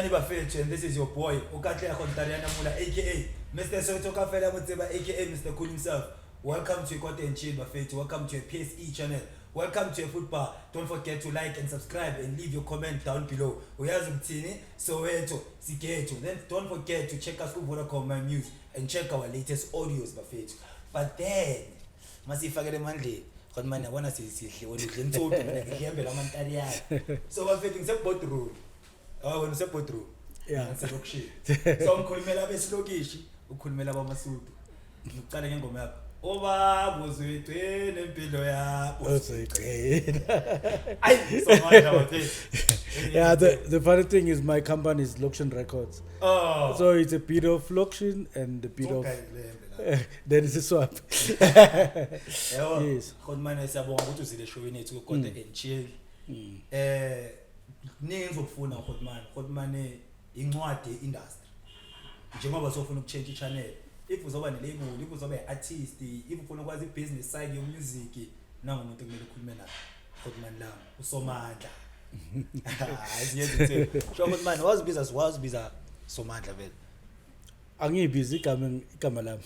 Kunjani bafethu, and this is your boy Okatle Khontariana Mula aka Mr. Soto Kafela Mutseba aka Mr. Cool himself. Welcome to Kota and Chill bafethu. Welcome to a PSE channel. Welcome to a football. Don't forget to like and subscribe and leave your comment down below. Uyazi ukuthini Soweto Siketo. Then don't forget to check us ku Vodacom My News and check our latest audios bafethu. But then masifakele mandleni. Kodwa manje yabona sisihle wena udle ntsudu ngihembela amantari yakhe. So bafethu ngisebodroom. Wena usebodroom. Yeah, ngiselokushini. So ngikhulumela abesilokishi, ukhulumela abamasudu. Ngiqale ngengoma yakho. Oba buzwethe nempilo yakho. Uzwethe. Ay, Somandla bafethu. Yeah, the funny thing is my company is Lokshin Records. Oh. So it's a bit of Lokshin and a bit of then it's a swap. Yes. Kodwa manje siyabonga ukuthi uzile showini yethu Kota and Chill. Ningizokufuna kodwa manje incwadi yeindustry. Njengoba sofuna ukuchange channel. If uzoba ne-label, if uzoba artist, if ufuna ukwazi business side yo music, nangu umuntu kumele ukhulume naye. Kodwa manje la uSomandla. Asiyenze nje. Sho kodwa manje wazibiza Somandla vele. Angiyibizi igama lami.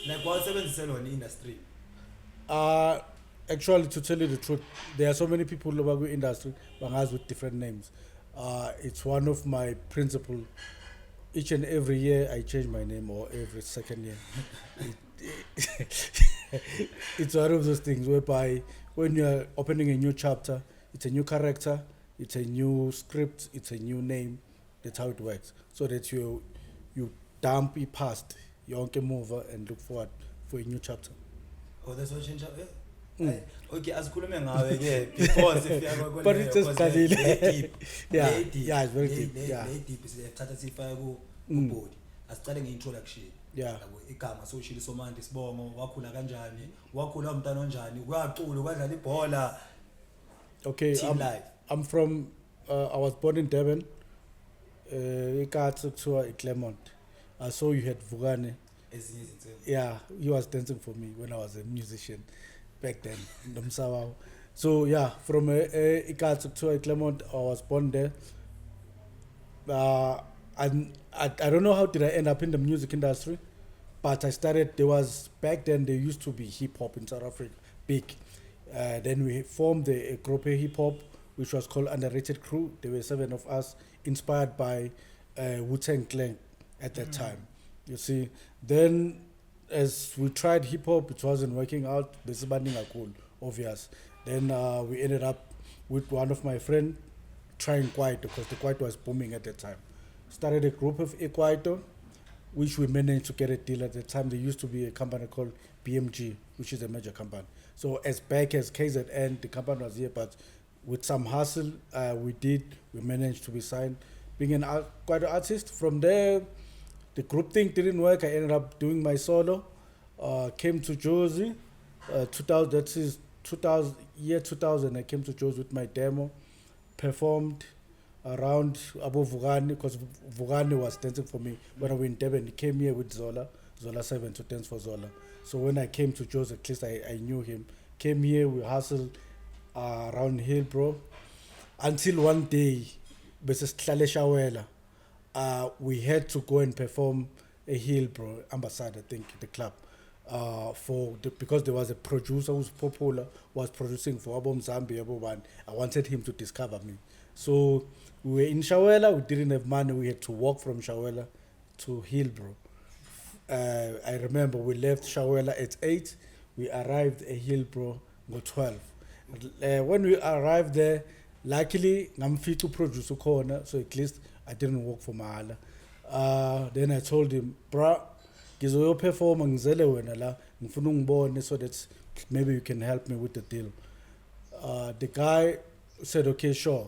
Like wawusebenzisela wona industry. Actually, to tell you the truth, there are so many people who work in industry, bangazi with different names. It's one of my principles. Each and every year, I change my name, or every second year. It's one of those things whereby when you are opening a new chapter, it's a new character, it's a new script, it's a new name. That's how it works. So that you dump it past, you can move and look forward for a new chapter. Oh, that's what change up. Okay, asikhulume ngawe ke because if you are going but it's just deep. Yeah, it's very deep. Yeah. Deep sithatha sifaya ku body. Asicale ngeintroduction. Yeah. Igama soshili Somandla isibongo, wakhula kanjani? Wakhula umntana onjani? Kwacula, kwadlala ibhola. Okay, I'm from I was born in Durban. Kota to Claremont. I saw you had Vugane. Yeah, he was dancing for me when I was a musician back then. So yeah, from Kota to Claremont, I was born there. I don't know how did I end up in the music industry, but I started. Back then there used to be hip hop in South Africa, big. Then we formed a group of hip hop, which was called Underrated Crew. There were 7 of us, inspired by Wu-Tang Clan at that time. You see, then as we tried hip hop, it wasn't working out. Cool, obvious. Then we ended up with one of my friends trying Kwaito, because the Kwaito was booming at that time. Started a group of Kwaito, which we managed to get a deal at the time. There used to be a company called BMG, which is a major company. So as back as KZN, the company was here, but with some hustle, we managed to be signed. Being quite an artist. From there, the group thing didn't work. I ended up doing my solo. Came to Jozi, 2000. That is 2000. I came to Jozi with my demo, performed around above Vugane, because Vugane was dancing for me when I went in Durban. He came here with Zola 7 to dance for Zola. So when I came to Jozi, at least I knew him. Came here, we hustled around Hillbro, until one day, we had to go and perform a Hillbro Ambassador, I think, the club, because there was a producer who's popular, was producing for Abom Zambia, Aboban. I wanted him to discover me. So we were in Shawela, we didn't have money, we had to walk from Shawela to Hillbro. I remember we left Shawela at 8, we arrived at Hillbro at 12. When we arrived there, luckily, I'm fit to produce a corner, so at least I didn't work for Mahala. Then I told him, bro, gizoyo perform ngizele wena la, ngifuna ungibone so that maybe you can help me with the deal. The guy said, okay, sure.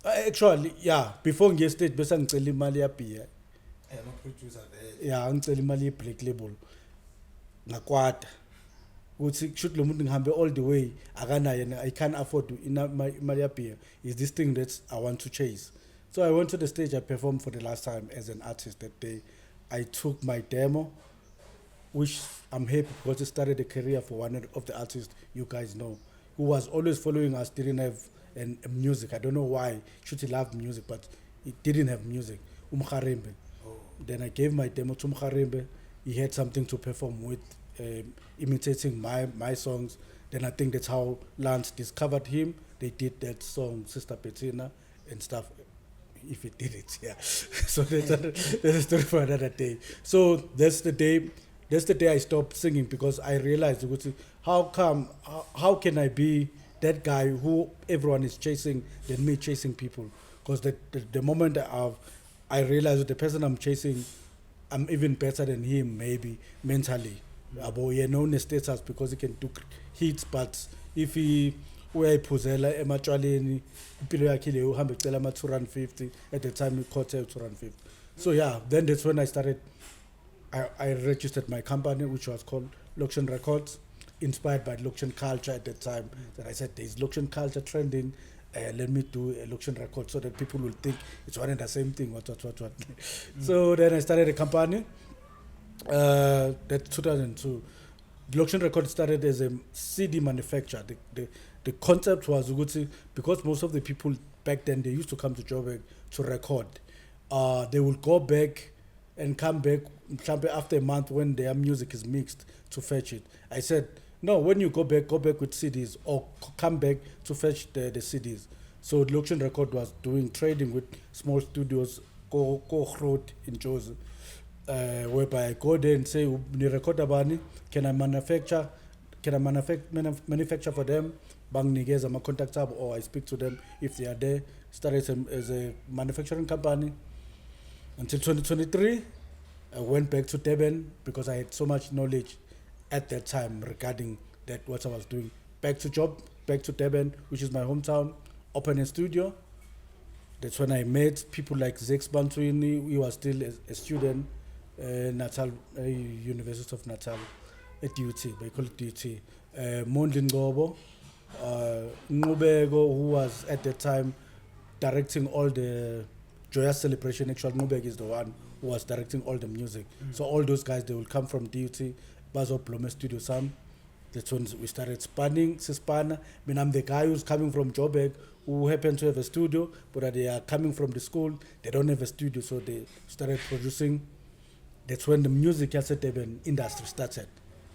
Actually, yeah, before ngiye stage bese ngicela imali ya beer. I'm a producer there. Yeah, ngicela imali ye black label. Ngakwata. Uthi should lo muntu ngihambe all the way akanayo, I can't afford imali ya beer. Is this thing that I want to chase? So I went to the stage, I performed for the last time as an artist that day. I took my demo, which I'm happy because it started a career for one of the artists you guys know, who was always following us, didn't have and music. I don't know why. Should he love music, but he didn't have music. Umkharembe. Then I gave my demo to Umkharembe. He had something to perform with, imitating my songs. Then I think that's how Lance discovered him. They did that song, Sister Bettina, and stuff. If he did it, yeah. So that's a story for another day. So that's the day I stopped singing, because I realized, how can I be that guy who everyone is chasing than me chasing people? Because the moment I realized the person I'm chasing, I'm even better than him, maybe mentally. About known status because he can do hits, but if he uyayiphuzela ematshwaleni impilo yakhe le uhambe ecela ama 250 at the time Kota 250. So yeah, then that's when I started. I registered my company, which was called Loction Records, inspired by Loction culture at that time. That I said there's Loction culture trending. Let me do a Loction record so that people will think it's one and the same thing. What. So then I started a company. That's 2002. Loction Records started as a CD manufacturer. The concept was because most of the people back then, they used to come to Joburg to record. They will go back and come back after a month when their music is mixed to fetch it. I said, no, when you go back with CDs, or come back to fetch the CDs. So the Loction Record was doing trading with small studios, go road in Jozi, whereby I go there and say, "Ni record abani? Can I manufacture for them? Bang nigeza my contact tab, or I speak to them if they are there." Started as a manufacturing company until 2023. I went back to Durban because I had so much knowledge at that time regarding that what I was doing. Back to Durban, which is my hometown. Open a studio. That's when I met people like Zex Bantwini. He was still a student, Natal University of Natal, at DUT. They call it DUT. Mondlin Gobo, Nubego, who was at that time directing all the Joyous Celebration. Actually, Nubeg is the one who was directing all the music. So all those guys, they will come from DUT, Bazo Plome Studio Sam. That's when we started spanning. I mean, I'm the guy who's coming from Joburg, who happen to have a studio, but they are coming from the school. They don't have a studio, so they started producing. That's when the music cassette Durban industry started,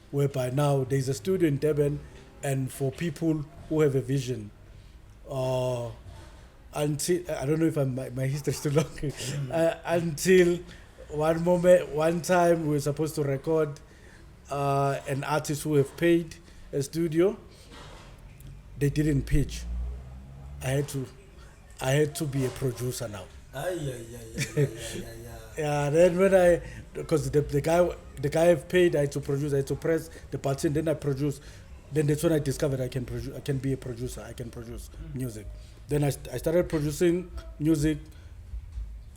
whereby now there's a studio in Durban, and for people who have a vision, until I don't know if my history is too long. Until one time we were supposed to record an artist who have paid a studio. They didn't pitch. I had to be a producer now. Yeah. Then because the guy have paid, I had to produce. I had to press the button. Then I produce. Then that's when I discovered I can be a producer. I can produce music. Then I started producing music.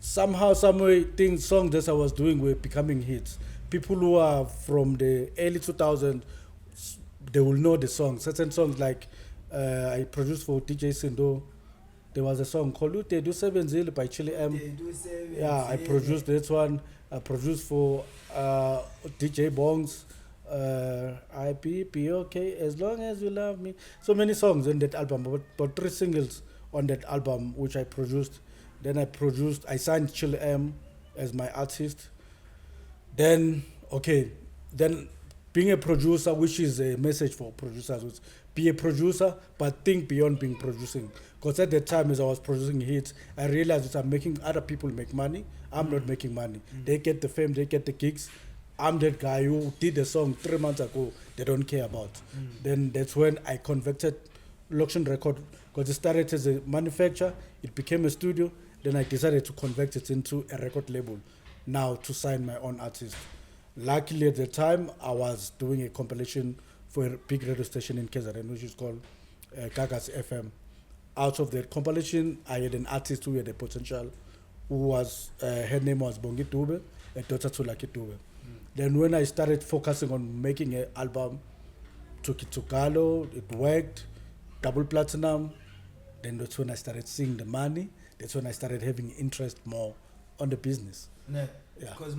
Somehow, some way, songs that I was doing were becoming hits. People who are from the early 2000s, they will know the songs. Certain songs like I produced for DJ Sindo. There was a song called Ute Do Seven Zil by Chili M. Yeah, I produced that one. I produced for DJ Bongs. I be okay as long as you love me. So many songs in that album, but 3 singles on that album which I produced. Then I signed Chili M as my artist. Then being a producer, which is a message for producers, was be a producer, but think beyond being producing. Because at that time, as I was producing hits, I realized that I'm making other people make money. I'm not making money. They get the fame, they get the gigs. I'm that guy who did a song 3 months ago they don't care about. Then that's when I converted Loction Record, because it started as a manufacturer, it became a studio. Then I decided to convert it into a record label now to sign my own artist. Luckily at the time, I was doing a compilation for a big radio station in KZN, which is called Gagas FM. Out of that compilation, I had an artist who had a potential, who was, her name was Bongi Dube, a daughter to Lucky Dube. Then when I started focusing on making an album, took it to Galo, it worked, double platinum. Then that's when I started seeing the money. That's when I started having interest more on the business. Yeah. Because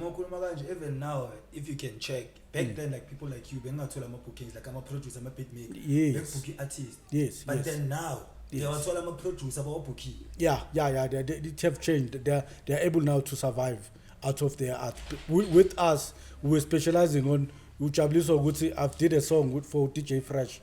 even now, if you can check, back then, like people like you, I'm bookings, like I'm a producer, I'm a beat maker, Yes. booking artist. Yes. But yes. then now, Yes. they are all I'm a producer, I'm a bookie. Yeah. They have changed. They are able now to survive out of their art. With us, we were specializing on. I've did a song for DJ Fresh.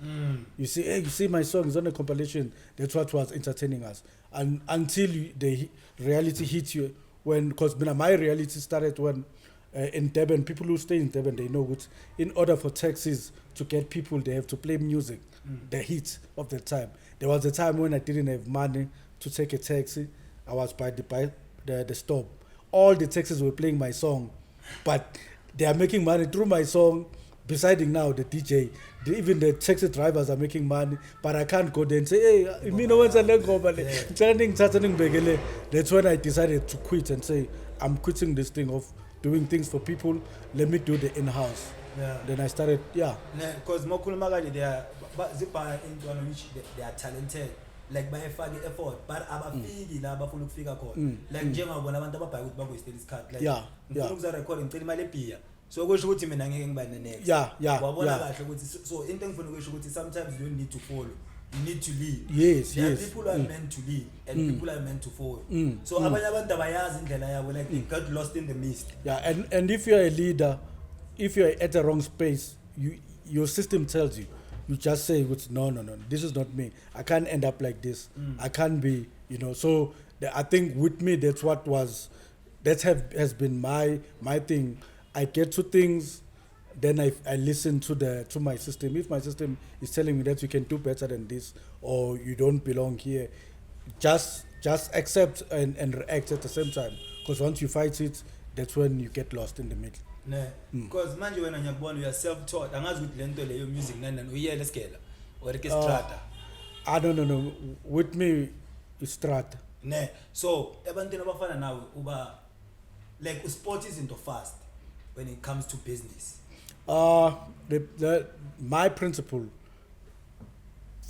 You see, my song is on a compilation. That's what was entertaining us. And until the reality hits you, because my reality started when in Durban, people who stay in Durban, they know what. In order for taxis to get people, they have to play music, the hits of the time. There was a time when I didn't have money to take a taxi. I was by the stop. All the taxis were playing my song, but they are making money through my song. Besides now the DJ, even the taxi drivers are making money, but I can't go there and say, hey, me no one's a That's when I decided to quit and say, I'm quitting this thing of doing things for people. Let me do the in-house. Yeah. Then I started, Because they are into which they are talented. Like by funny effort, but abafiki la abafuna ukufika khona. Like njengabona abantu ababhayi ukuthi bakwestela isikhathi. Like ngifuna ukuza recording ngicela imali ebhiya. So kusho ukuthi mina ngeke ngiba next. Wabona kahle ukuthi so into engifuna ukusho ukuthi sometimes you don't need to follow. You need to lead. Yes. People are meant to lead and people are meant to follow. So abanye abantu abayazi indlela yabo, like they got lost in the mist. Yeah, and if you're a leader, if you're at the wrong space, your system tells you. You just say, no, this is not me. I can't end up like this. I can't be, So I think with me, that's has been my thing. I get to things, then I listen to my system. If my system is telling me that you can do better than this, or you don't belong here, just accept and react at the same time. Because once you fight it, that's when you get lost in the middle. Because manje wena ngiyakubona you are self-taught. Angazi ukuthi lento leyo music nani uyele skela or ke strata. No. With me it's strata. So ebantwini abafana nawe uba like sport is into fast when it comes to business. My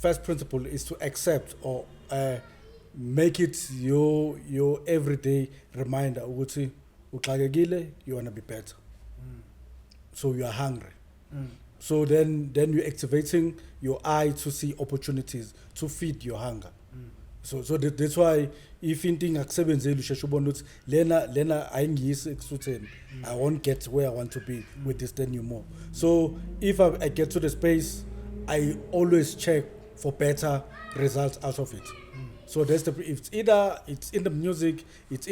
first principle is to accept or make it your everyday reminder ukuthi uxakekile, you want to be better. So you are hungry. So then you're activating your eye to see opportunities to feed your hunger. So that's why if anything akusebenzeli usheshe ubona ukuthi lena ayingiyisi ekusutheni, I won't get where I want to be with this, then you more. So if I get to the space, I always check for better results out of it. So that's it's either it's in the music, it's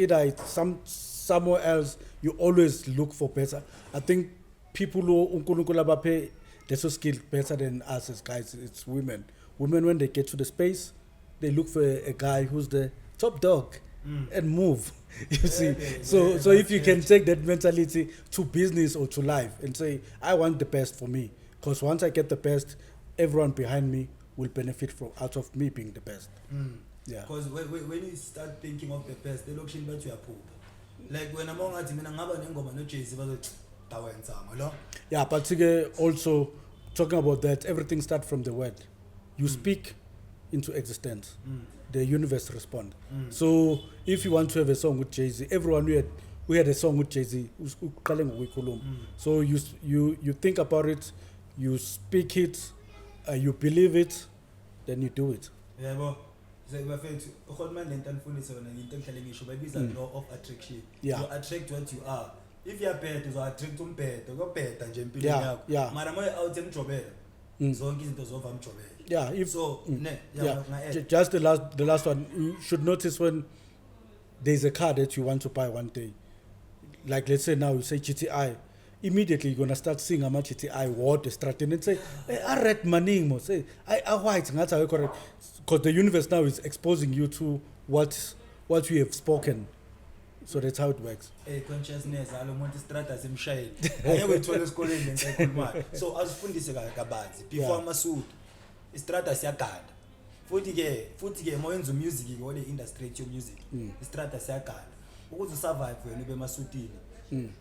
somewhere else. You always look for better. I think people who uNkulunkulu abaphe they're so skilled better than us as guys. It's women. Women, when they get to the space, they look for a guy who's the top dog and move. You see. So if you can take that mentality to business or to life and say, I want the best for me, because once I get the best, everyone behind me will benefit out of me being the best. Yeah. Because when you start thinking of the best, they look but you are poor. Like when I'm on at no chase, yeah, but also talking about that, everything starts from the word. You speak into existence. The universe responds. So if you want to have a song with Jay-Z, everyone we had a song with Jay-Z. So you think about it, you speak it, you believe it, then you do it. Yeah, well, law of attraction. Yeah. You attract what you are. If you are bad, you attract umbhedo, go bad and jump in. Yeah. Mara moya out emjobela. Zonke izinto zova mjobela. Yeah, just the last one. You should notice when there's a car that you want to buy one day. Like let's say now you say GTI, immediately you're gonna start seeing how much GTI what the strategy and say, hey, I read my name, say I white, that's how correct. Because the universe now is exposing you to what you have spoken. So that's how it works. Consciousness, I don't want to start as him shade. I never told us calling so as fundise kabanzi before Masud, strata siyagada. Futhi more into music or the industry to music. Strata siyagada. Ukuze survive wena ube masutini.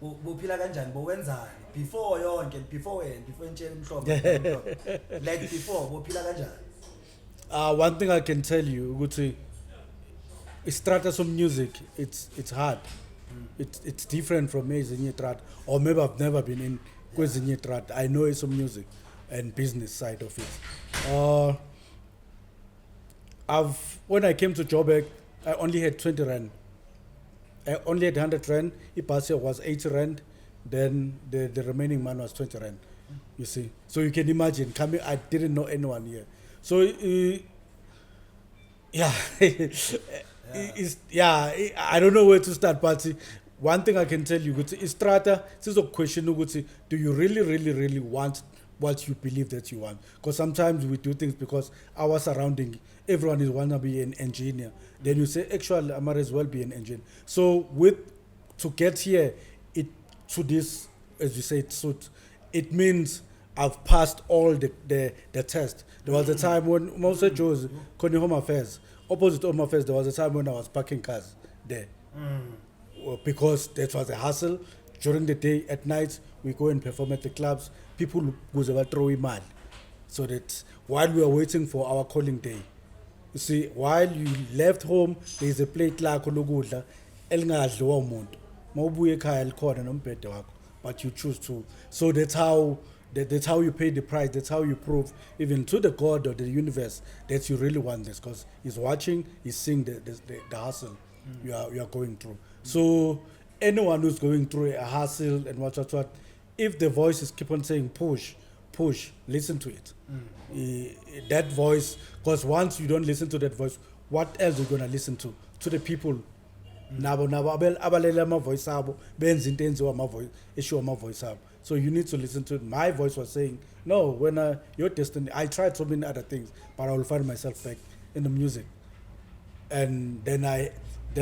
Bophila kanjani bowenzani before yonke before entshela umhlobo like before bophila kanjani. One thing I can tell you ukuthi strata some music it's hard It's different from ezinye trad, or maybe I've never been in kwezinye trad. I know it's some music and business side of it. When I came to Joburg, I only had 20 rand. I only had 100 rand. Ipase was 80 rand. Then the remaining man was 20 rand. You see, so you can imagine coming. I didn't know anyone here. So yeah, I don't know where to start, but one thing I can tell you, Istrata, this is a question, do you really want what you believe that you want? Because sometimes we do things because our surrounding, everyone is want to be an engineer. Then you say, actually, I might as well be an engineer. So to get here, to this, as you say, it means I've passed all the test. There was a time when most of Joe's Home Affairs, opposite Home Affairs, there was a time when I was parking cars there. Because that was a hassle. During the day, at night, we go and perform at the clubs. People was about throwing mad. So that while we are waiting for our calling day, you see, while you left home, there is a plate like olugudla, elingadliwa umuntu. Mawubuye ekhaya likhona nombhede wakho, but you choose to. So that's how you pay the price. That's how you prove even to the God or the universe that you really want this, because He's watching, He's seeing the hustle you are going through. So anyone who's going through a hassle and what, if the voices keep on saying push, listen to it. That voice, because once you don't listen to that voice, what else are you gonna listen to? To the people. Nabo abalela ama voice abo benza into enziwa ama voice issue ama voice abo. So you need to listen to it. My voice was saying, no, when your destiny, I tried so many other things, but I will find myself back in the music. And then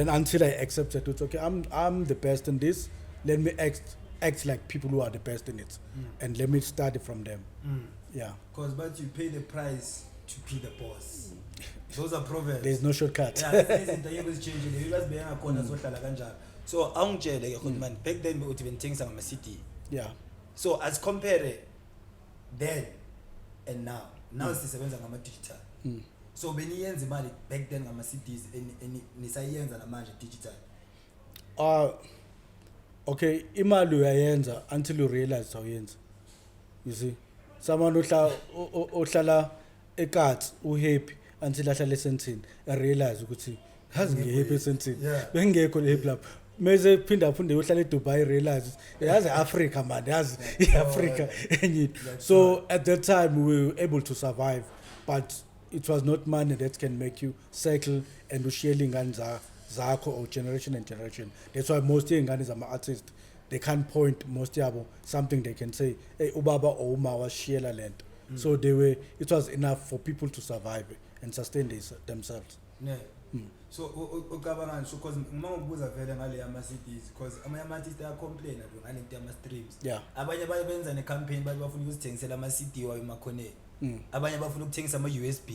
until I accepted it, okay, I'm the best in this. Let me act like people who are the best in it, and let me start it from them. Yeah. Because you pay the price to be the boss. Those are proverbs. There's no shortcut. So man, back then we would even think some city. Yeah. So as compare then and now it's digital. So when you money back then cities and digital. Okay, imali uyayenza until you realize how yenza. You see, someone ohlala ekat uhappy until ahlala esentini realize ukuthi hazi ngehappy esentini bengekho happy lapho mase phinda uhlala eDubai realize yazi Africa man yazi Africa enye. So at that time we were able to survive, but it was not money that can make you cycle and ushiyele ingane zakho or generation and generation. That's why most ingane zama artists, they can't point most yabo something they can say, hey ubaba or uma washiyela lento. So it was enough for people to survive and sustain themselves. Yeah. So ucabanga ngisho because mangibuza vele ngale ama cities because ama artists aya complain ngale nto ama streams. Yeah. Abanye bayenza ne campaign bathi bafuna ukuzithengisela ama CD wayo emakhoneni. Abanye bafuna ukuthengisa ama USB.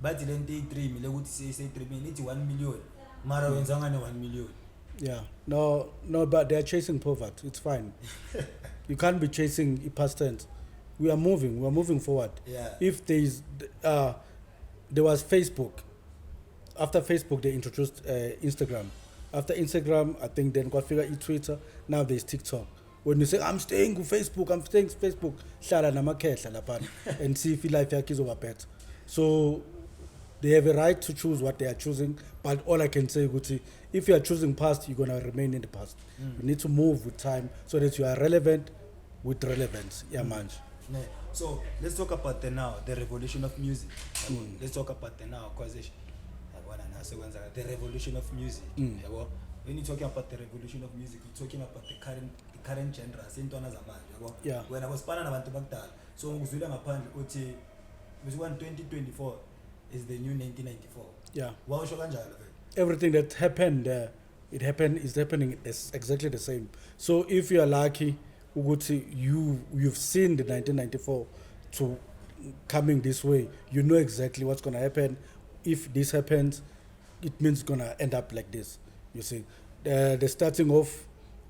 Bathi lento i-3 mile ukuthi say 3 million ithi 1 million. Mara wenza ngane 1 million. Yeah. No, but they are chasing poverty. It's fine. You can't be chasing past tense. We are moving forward. Yeah. If there was Facebook. After Facebook, they introduced Instagram. After Instagram, I think then got figure Twitter. Now there's TikTok. When you say I'm staying with Facebook, hlala namakhehla lapha and see if life yakhe izoba better. So they have a right to choose what they are choosing. But all I can say is, if you are choosing past, you're gonna remain in the past. You need to move with time so that you are relevant with relevance. Yeah, man. Yeah. So let's talk about the now, the revolution of music. Let's talk about the now, because the revolution of music. When you're talking about the revolution of music, you're talking about the current genre. Yeah. When I was panning about the so ngaphandle 2024 is the new 1994. Yeah. Wow, everything that happened is happening exactly the same. So if you are lucky, you've seen the 1994 to coming this way, you know exactly what's gonna happen. If this happens, it means it's gonna end up like this. You see, the starting off,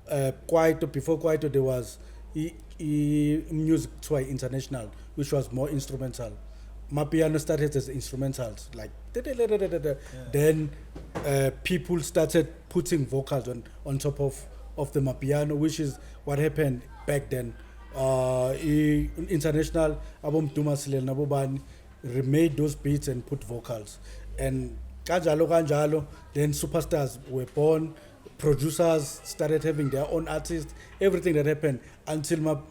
Kwaito, before Kwaito there was music tour international, which was more instrumental. Amapiano started as instrumentals, like then people started putting vocals on top of the Amapiano, which is what happened back then. International album Dumasile Nabobani remade those beats and put vocals, and kanjalo, then superstars were born, producers started having their own artists, everything that happened until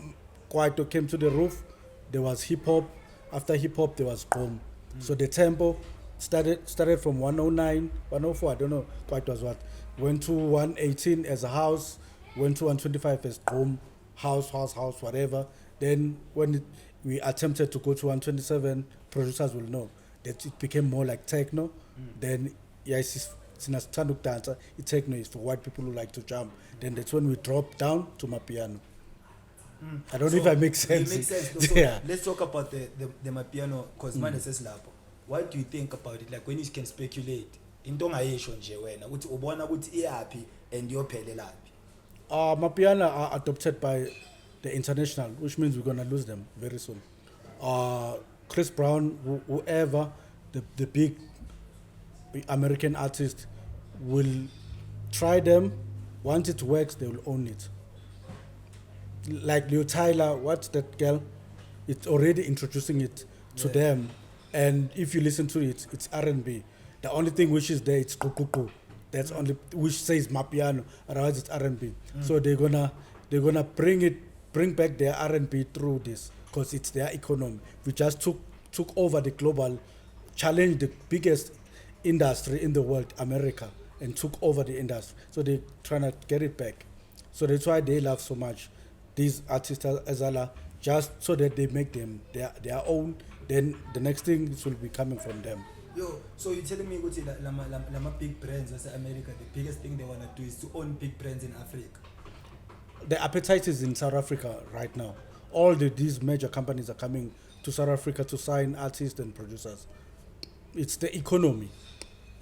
Kwaito came to the roof. There was hip hop. After hip hop, there was boom. So the tempo started from 109, 104, I don't know quite was what. Went to 118 as a house, went to 125 as boom, house, whatever. Then when we attempted to go to 127, producers will know that it became more like techno. Then yes, sinasithanda dancer, techno is for white people who like to jump. Then that's when we dropped down to Amapiano. I don't know if I make sense. It makes sense. So Yeah. let's talk about the Amapiano, because man says lapho. What do you think about it? Like when you can speculate, into ngayisho nje wena uthi ubona ukuthi iyapi and yophelelapi. Amapiano are adopted by the international, which means we're gonna lose them very soon. Chris Brown, whoever, the big American artist will try them. Once it works, they will own it. Like Leo Tyler, what's that girl? It's already introducing it to them, and if you listen to it, it's R&B. The only thing which is there, it's kukuku. That's only which says Amapiano. Otherwise, it's R&B. So they're gonna bring back their R&B through this, because it's their economy. We just took over the global, challenged the biggest industry in the world, America, and took over the industry. So they're trying to get it back. So that's why they love so much these artists as Allah, just so that they make them their own. Then the next thing will be coming from them. Yo, so you're telling me ukuthi lama big brands as America, the biggest thing they want to do is to own big brands in Africa? The appetite is in South Africa right now. All these major companies are coming to South Africa to sign artists and producers. It's the economy.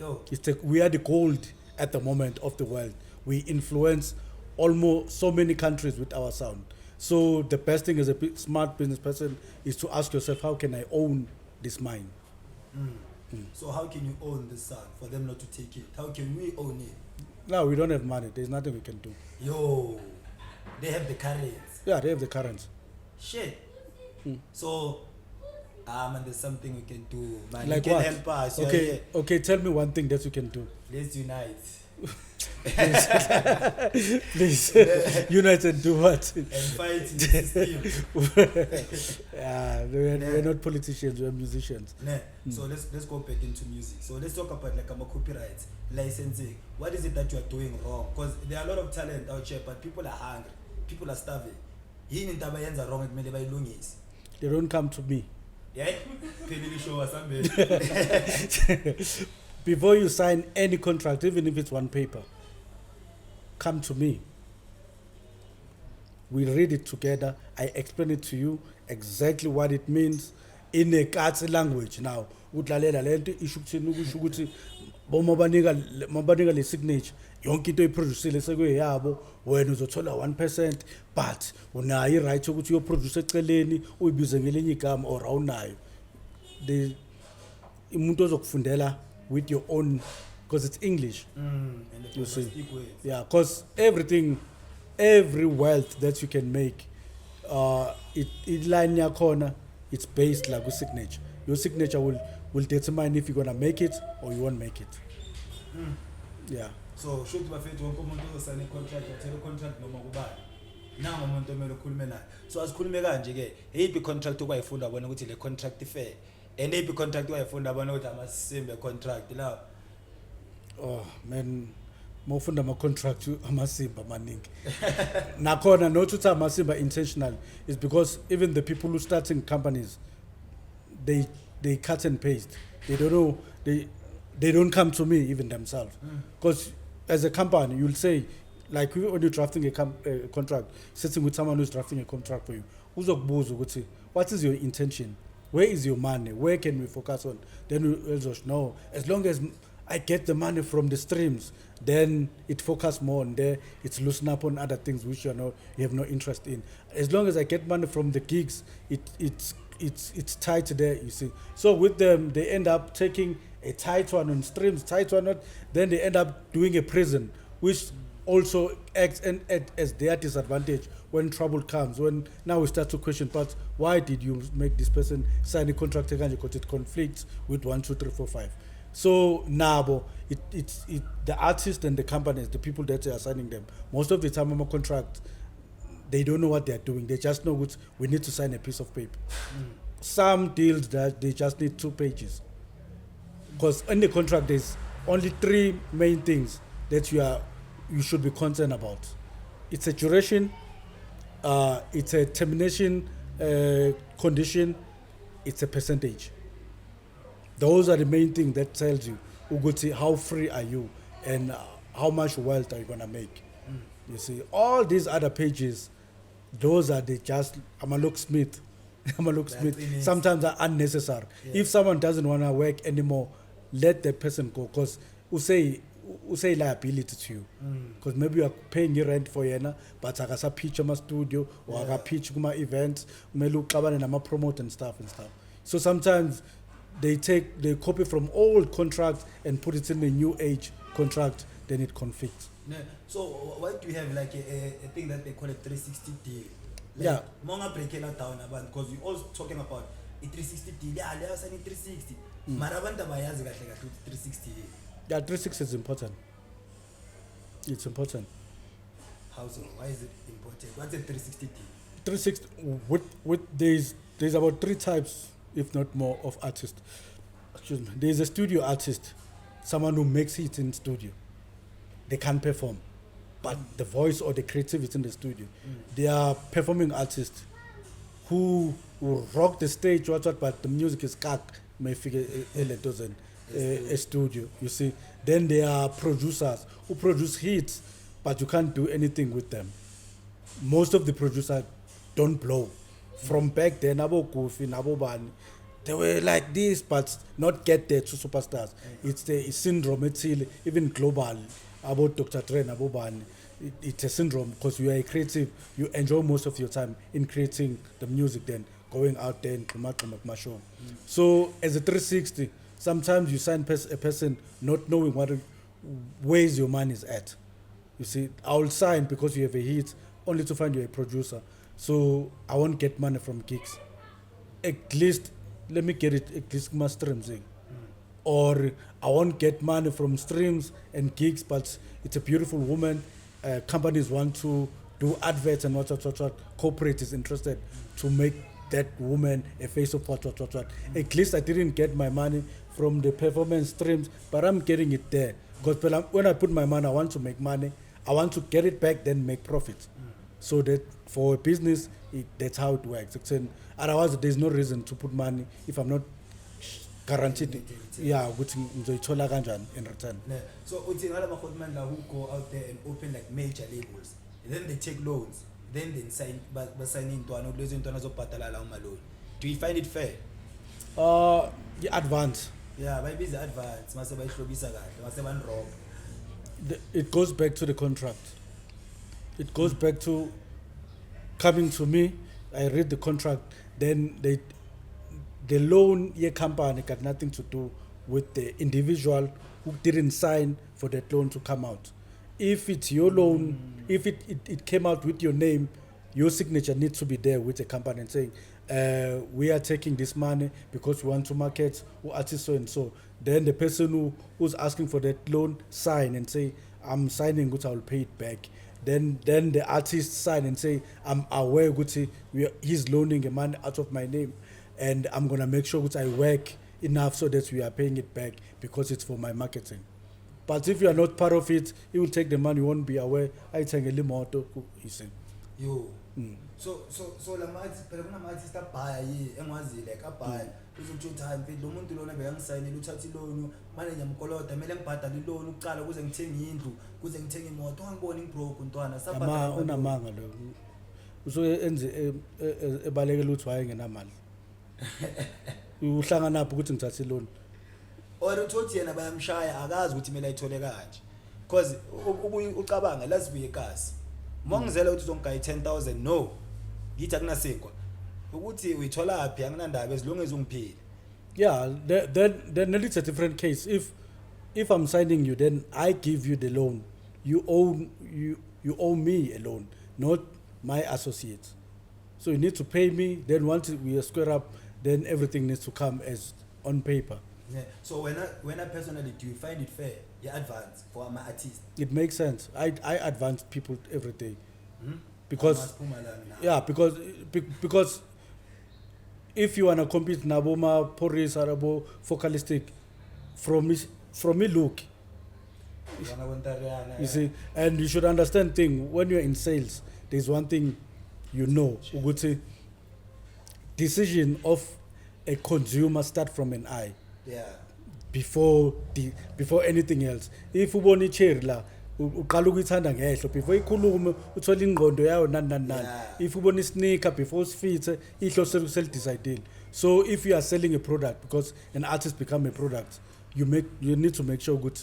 Yo, We are the gold at the moment of the world. We influence almost so many countries with our sound. So the best thing as a smart business person is to ask yourself, how can I own this mine? so how can you own the sound for them not to take it? How can we own it? Now we don't have money. There's nothing we can do. Yo, they have the currency. Yeah, they have the currency. Shit. So, man, there's something we can do. Man, Like you can what? help us. Okay, tell me one thing that you can do. Let's unite Please, unite and do what? and fight the system. Yeah, we're not politicians, we're musicians. Nah. So let's go back into music. So let's talk about like copyright, licensing. What is it that you are doing wrong? Because there are a lot of talent out here, but people are hungry. People are starving. Yini into abayenza wrong ekumele bayilungise? They don't come to me. Yeah? Phelile show us something. Before you sign any contract, even if it's one paper, come to me. We read it together. I explain it to you exactly what it means in a Katsi language. Now, utlalela lento isho ukuthini ukusho ukuthi boma banika le signature yonke into iproducile sekuyeyabo wena uzothola 1% but unayo right ukuthi uyoproduce eceleni uyibize ngelinye igama or awunayo. The umuntu ozokufundela with your own, because it's English. And You see. speak words. Yeah, because every wealth that you can make, it line corner, it's based like a signature. Your signature will determine if you're gonna make it or you won't make it. Yeah. So should bafethu wonke umuntu ozosana icontract athele contract noma kubani. Nanga umuntu omele ukhulume naye. So asikhulume kanje ke, eyiphi contract okwayifunda bona ukuthi le contract fair. And eyiphi contract okwayifunda bona ukuthi amasimbe contract la. Oh man, mawufunda ama-contract amasimba maningi. Nakhona not ukuthi amasimba intentional is because even the people who starting companies, they cut and paste. They don't know, they don't come to me even themselves. Because as a company, you'll say, like when you're drafting a contract, sitting with someone who's drafting a contract for you, uzokubuza ukuthi, what is your intention? Where is your money? Where can we focus on? Then we'll just know. As long as I get the money from the streams, then it focus more on there. It's loosen up on other things which you have no interest in. As long as I get money from the gigs, it it's tight there, you see. So with them, they end up taking a tight one on streams, tight one not, then they end up doing a prison, which also acts as their disadvantage when trouble comes. When now we start to question, but why did you make this person sign a contract because it conflicts with 1, 2, 3, 4, 5? So now, it's the artists and the companies, the people that are signing them. Most of the time, on a contract, they don't know what they are doing. They just know we need to sign a piece of paper. Some deals that they just need 2 pages. Because in the contract, there's only 3 main things that you should be concerned about. It's a duration, it's a termination condition, it's a percentage. Those are the main things that tells you Uguti, how free are you and how much wealth are you gonna make. You see, all these other pages, those are I'm a locksmith. Sometimes are unnecessary. Yeah. If someone doesn't want to work anymore, let that person go, because we say liability to you. Because maybe you are paying your rent for yena, but I can pitch my studio or I can pitch my events, promote and stuff. So sometimes they copy from old contracts and put it in the new age contract, then it conflicts. No. So why do you have like a thing that they call a 360 deal? Like, yeah. Monga break it down about, because you all talking about a 360 deal. Yeah, they are saying 360. Marabanta bayazi kahle kahle 360. Yeah, 360 is important. It's important. How so? Why is it important? What's a 360 deal? 360 with there's about 3 types, if not more, of artists. Excuse me. There's a studio artist, someone who makes hits in studio. They can't perform, but the voice or the creativity in the studio. They are performing artists who rock the stage, but the music is cack. May figure a studio. You see, then there are producers who produce hits, but you can't do anything with them. Most of the producers don't blow. From back then, Abo Kofi, Abo Bani, they were like this, but not get there to superstars. It's the syndrome. It's even global. About Dr. Dre, Abo Bani, it's a syndrome, because you are a creative. You enjoy most of your time in creating the music, then going out there and my show. So as a 360, sometimes you sign a person not knowing where your money is at. You see, I will sign because you have a hit, only to find you're a producer. So I won't get money from gigs. At least, let me get it at least my streams in. Or I won't get money from streams and gigs, but it's a beautiful woman. Companies want to do adverts and what. Corporate is interested to make that woman a face of what. At least I didn't get my money from the performance streams, but I'm getting it there. Because when I put my money, I want to make money. I want to get it back, then make profits. So that for a business, that's how it works. Otherwise, there's no reason to put money if I'm not guaranteed. Yeah, which in return. So Somandla who go out there and open like major labels, and then they take loans, then they sign, but sign into loan. Do you find it fair? The advance. Yeah, maybe the advance. It goes back to the contract. It goes back to coming to me. I read the contract. Then the loan year company got nothing to do with the individual who didn't sign for that loan to come out. If it's your loan, if it came out with your name, your signature needs to be there with the company and saying, we are taking this money because we want to market or artist so and so. Then the person who's asking for that loan sign and say, I'm signing, which I will pay it back. Then the artist sign and say, I'm aware Gucci, he's loaning the money out of my name, and I'm gonna make sure that I work enough so that we are paying it back because it's for my marketing. But if you are not part of it, he will take the money, you won't be aware. I take a little more to he said. Yo. So la mati pero kuna mati sta buy engwazi like a buy uzothi time lo muntu lona beyangisayinela uthatha loan manager mkolota mele ngibhadale loan uqala kuze ngithenge indlu kuze ngithenge imoto angiboni ngibroke untwana sabhala unamanga lo uso enze ebalekela uthi waye ngenamali uhlangana napho ukuthi ngithathe loan or uthothi yena bayamshaya akazi ukuthi mele ayithole kanje because ucabanga lazibuye kasi mongizela ukuthi uzongaya 10,000 no ngithi akunasekwa ukuthi uyithola phi anginandaba as long as ungiphile. Yeah, then it's a different case. If I'm signing you, then I give you the loan. You owe me a loan, not my associates. So you need to pay me. Then once we are square up, then everything needs to come as on paper. Yeah. So when I personally, do you find it fair? You advance for my artist. It makes sense. I advance people every day Hmm? because because if you wanna compete naboma Poris Arabo focalistic from me look. You see, and you should understand thing when you're in sales, there's one thing you know, would say decision of a consumer start from an eye. Yeah. Before anything else. If ubona icherry la uqala ukuyithanda ngehlo before ikhulume uthola ingqondo yayo nani. If ubona isneaker before usifithe ihlo sel decide. So if you are selling a product, because an artist become a product, you need to make sure good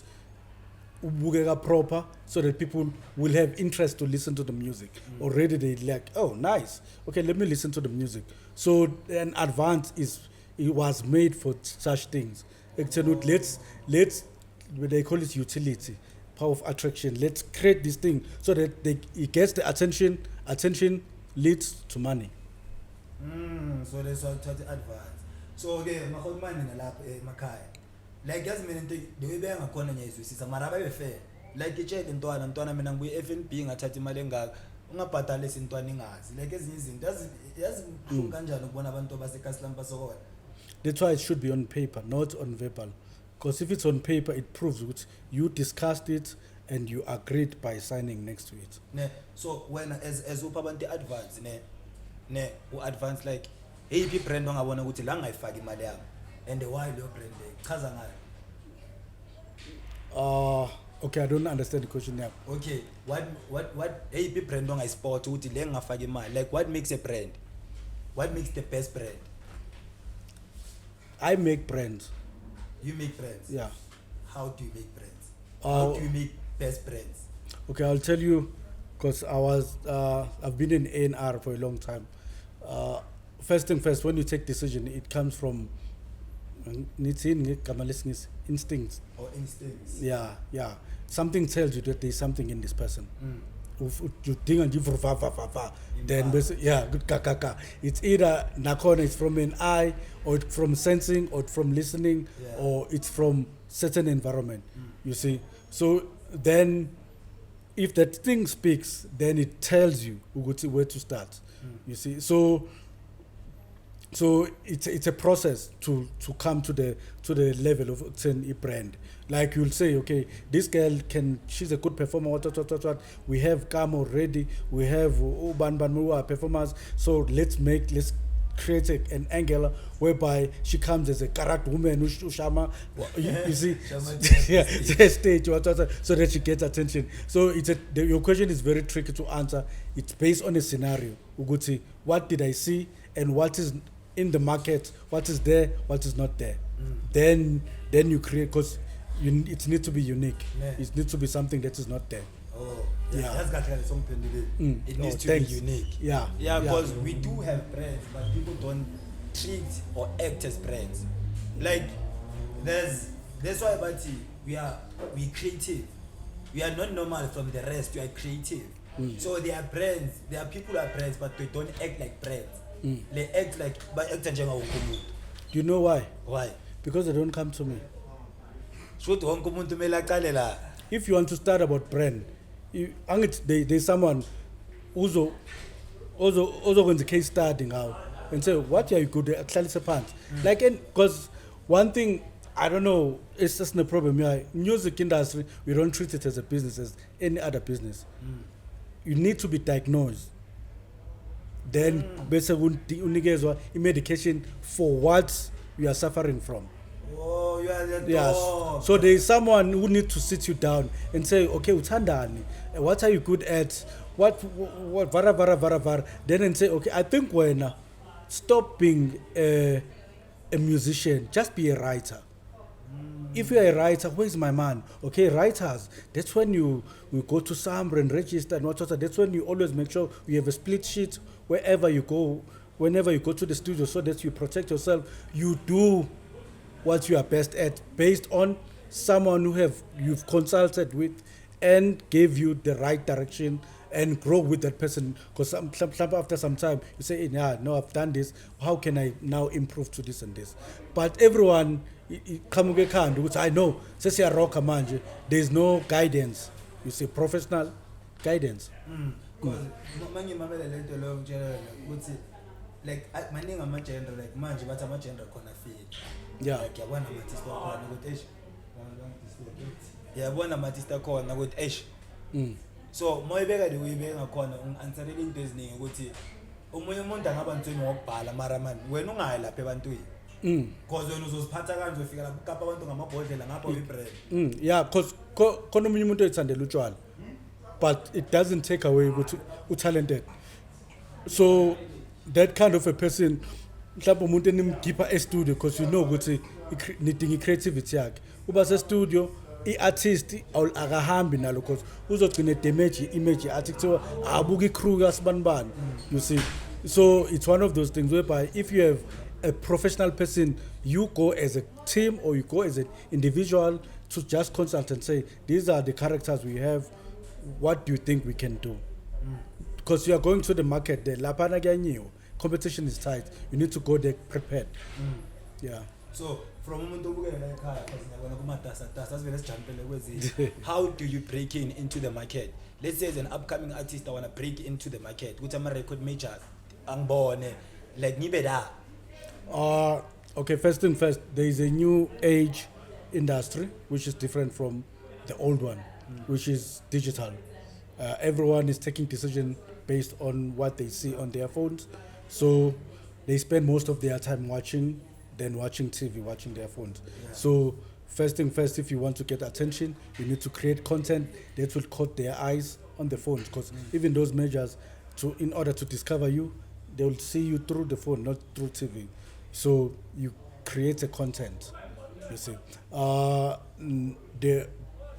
ubukeka proper so that people will have interest to listen to the music. Already they like, oh nice, okay, let me listen to the music. So an advance it was made for such things. Let's they call it utility, power of attraction. Let's create this thing so that it gets the attention leads to money. So there's a total advance. So okay, mahomani nalapha emakhaya. Like yazi mina into the way bengakhona ngiyizwisisa mara babe fair. Like itshele ntwana mina ngibuye FNB ngathatha imali engaka. Ungabhadala isintwana ingazi. Like ezinye izinto yazi kanjani ukubona abantu baseKaslam basokona. That's why it should be on paper, not on verbal. Because if it's on paper, it proves that you discussed it and you agreed by signing next to it. So when as upabanti advance advance like hey brand ongabona ukuthi la ngayifaka imali yami and why your brand chaza ngayo. Okay, I don't understand the question now. Okay, what hey brand ongayisport ukuthi le ngafaka imali, like what makes a brand? What makes the best brand? I make brands. You make brands? Yeah. How do you make brands? How do you make best brands? Okay, I'll tell you, because I've been in A&R for a long time. First thing first, when you take decision, it comes from instincts. Or instincts. Yeah. Something tells you that there's something in this person. You think and you then good kaka. It's either nakona, it's from an eye, or it's from sensing, or it's from listening, or it's from certain environment. You see. So then, if that thing speaks, then it tells you where to start. You see. So it's a process to come to the level of a brand. Like you'll say, okay, this girl she's a good performer. What. We have Cam already. We have Uban performers. So let's create an angle whereby she comes as a character woman, Ushama. You see, stage so that she gets attention. So your question is very tricky to answer. It's based on a scenario. Uguti, what did I see and what is in the market, what is there, what is not there. Then you create, because it needs to be unique. It needs to be something that is not there. That's got something. It needs to be unique. Because we do have brands, but people don't treat or act as brands. Like that's why we creative. We are not normal from the rest. We are creative. So there are brands. There are people who are brands, but they don't act like brands. They act like Do you know why? Why? Because they don't come to me. If If you want to start about brand, there's someone who's also going to case starting out and say, what are you good at? Like, because one thing, I don't know, it's just no problem. Music industry, we don't treat it as a business as any other business. You need to be diagnosed. Then unikezwa medication for what you are suffering from. Oh, you are the dog. Yes. So there is someone who needs to sit you down and say, okay, uthandani, what are you good at? What vara. Then and say, okay, I think when stop being a musician, just be a writer. If you are a writer, where's my man? Okay, writers, that's when we go to SAMR and register and what's. That's when you always make sure you have a split sheet wherever you go, whenever you go to the studio so that you protect yourself, you do what you are best at based on someone you've consulted with and gave you the right direction and grow with that person. Because after some time you say, yeah, no, I've done this, how can I now improve to this and this? But everyone which I know says rock manje, there's no guidance, you see, professional guidance. Because mangimamela lento leyo ngitshela ukuthi like maningi ama-genre like manje bathi ama-genre khona feel. Yeah. Like yabona ama-artist akhona ukuthi eish. Yabona ama-artist akhona ukuthi eish. So moyibeka le uyibeka ngakhona ungi-answerele into eziningi ukuthi omunye umuntu angaba ntsweni ngokubhala mara man wena ungayi lapha ebantwini. Because wena uzoziphatha kanje ufika lapha ukapa abantu ngamabhodlela ngapha uyi-brand. Yeah, because khona omunye umuntu oyithandela utshwala. But it doesn't take away ukuthi talented. So that kind of a person, mhlawumbe umuntu enimkhipha e-studio because you know ukuthi needing creativity yakhe. Uba se-studio i-artist akahambi nalo because uzogcina damage image ye-artist kuthiwa abuka i-crew kasibanibani, you see. So it's one of those things whereby if you have a professional person, you go as a team or you go as an individual to just consult and say, these are the characters we have, what do you think we can do? Because you are going to the market there, competition is tight, you need to go there prepared. Yeah. So from umuntu obukela la ekhaya because ngiyabona kuma-dasa asivele sijampele kwezinto, how do you break into the market? Let's say as an upcoming artist I want to break into the market ukuthi ama-record major angibone like ngibe la. Okay, first thing first, there is a new age industry which is different from the old one, which is digital. Everyone is taking decision based on what they see on their phones. So they spend most of their time watching TV, watching their phones. Yeah. So first thing first, if you want to get attention, you need to create content that will catch their eyes on the phones. Because even those measures, in order to discover you, they will see you through the phone, not through TV. So you create a content, you see. The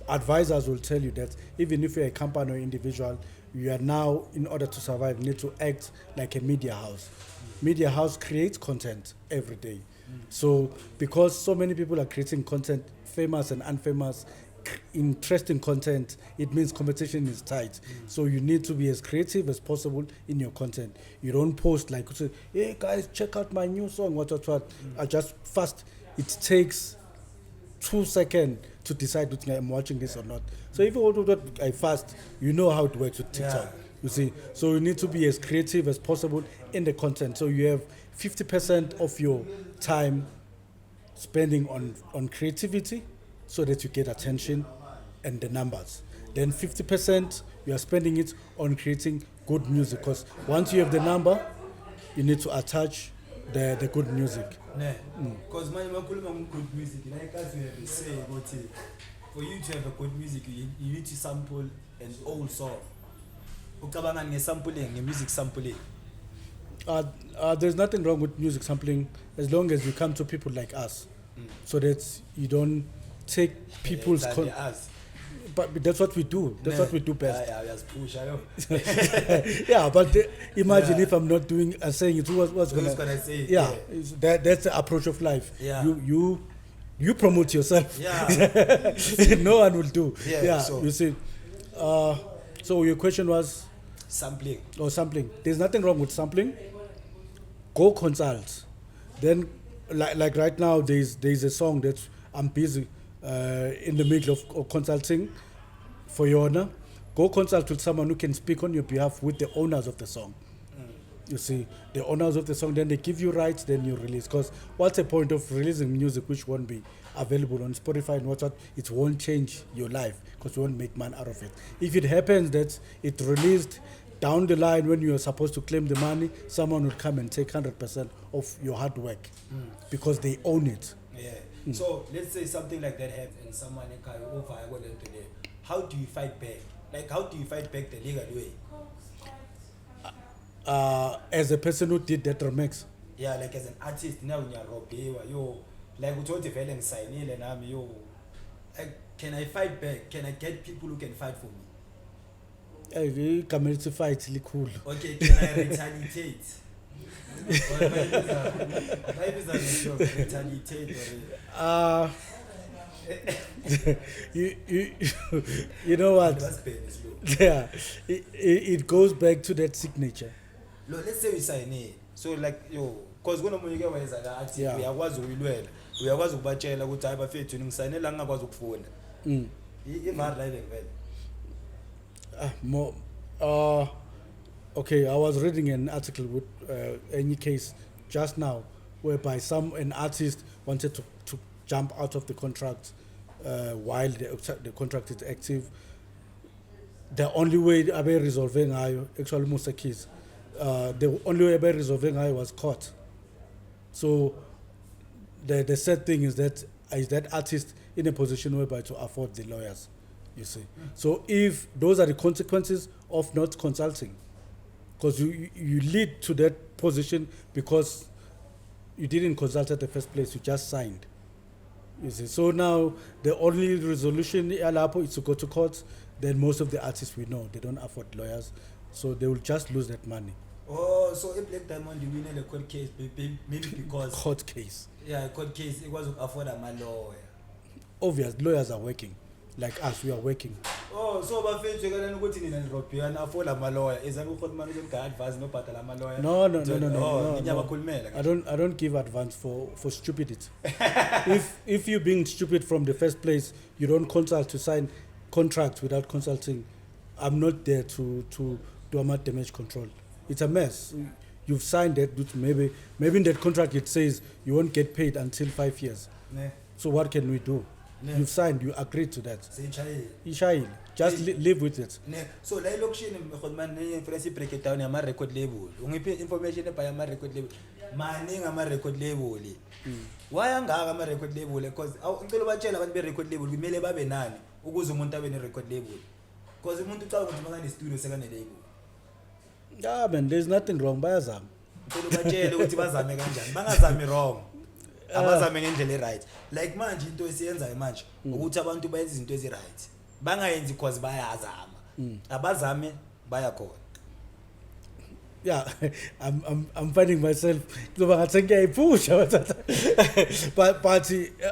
advisors will tell you that even if you're a company or individual, you are now, in order to survive, need to act like a media house. Media house creates content every day. So because so many people are creating content, famous and unfamous, interesting content, it means competition is tight. So you need to be as creative as possible in your content. You don't post like, say, hey guys, check out my new song, what. I just fast. It takes 2 seconds to decide whether I'm watching this or not. So if you want to do that, I fast, you know how it works with TikTok. Yeah. You see, so you need to be as creative as possible in the content. So you have 50% of your time spending on creativity so that you get attention and the numbers. Then 50% you are spending it on creating good music, because once you have the number, you need to attach the good music. Because when you have good music, like as you have say, for you to have a good music, you need to sample an old song. Music sampling. There's nothing wrong with music sampling as long as you come to people like us, so that you don't take people's but that's what we do. That's what we do best. Yeah, but imagine if I'm not doing saying it, what's gonna say? Yeah, that's the approach of life. Yeah. You promote yourself. Yeah. No one will do. Yeah. So. You see. So your question was sampling. Oh, sampling. There's nothing wrong with sampling. Go consult. Then, like right now, there's a song that I'm busy in the middle of consulting for your honor. Go consult with someone who can speak on your behalf with the owners of the song. You see, the owners of the song, then they give you rights, then you release. Because what's the point of releasing music which won't be available on Spotify and whatnot? It won't change your life because you won't make money out of it. If it happens that it released down the line when you are supposed to claim the money, someone will come and take 100% of your hard work because they own it. Yeah. So let's say something like that happens, someone over, how do you fight back? Like, how do you fight back the legal way? As a person who did that remix. Yeah, like as an artist, now when you're like we told the fellow sign and like, can I fight back? Can I get people who can fight for me? Hey, community fight, cool. Okay, can I retaliate? Uh, you you know what? Yeah, it goes back to that signature. Let's say we sign it. So like yo, cause kunomunye ke wayeza athi Yeah. uyakwazi ukuyilwela, uyakwazi ukubatshela ukuthi hayi bafethu ningisayinela ngakwazi ukufunda. Imali la vele. More, okay, I was reading an article with any case just now whereby an artist wanted to jump out of the contract while the contract is active. The only way abe resolving ngayo, actually most of the case, the only way abe resolving ngayo was court. So the sad thing is that artist in a position whereby to afford the lawyers, you see. So if those are the consequences of not consulting, because you lead to that position because you didn't consult at the first place, you just signed. You see. So now the only resolution is to go to court. Then most of the artists we know, they don't afford lawyers, so they will just lose that money. Oh, so if Black Diamond win a court case, maybe because Court case. Yeah, court case, it was afford a lawyer. Obvious, lawyers are working. Like us, we are working. Oh, so bafethu ke lana ukuthi nina European afford a lawyer. Is that what man can advise no bhatala ama lawyer? No. No. I don't give advance for stupidity. if you being stupid from the first place, you don't consult to sign contracts without consulting. I'm not there to do a damage control. It's a mess. You've signed that, which maybe in that contract it says you won't get paid until 5 years. Ne. So what can we do? Ne. You've signed, you agreed to that. Say Just live with it. Ne. So la location man ne influence break it down ya record label. Ungiphe information epa ya record label. Maningi ama record label. Why angaka ama record label because ngicela batshela abantu be record label kumele babe nani ukuze umuntu abe ne record label. Because umuntu ucabanga ukuthi mangane studio sekane label. Yeah, man, there's nothing wrong. Bayazama. Ngicela batshele ukuthi bazame kanjani. Bangazami wrong. Abazame ngendlela right. Like manje into esiyenzayo manje ukuthi abantu bayenza izinto ezi right. Bangayenzi because bayazama. Abazame bayakhona. Yeah, I'm finding myself. But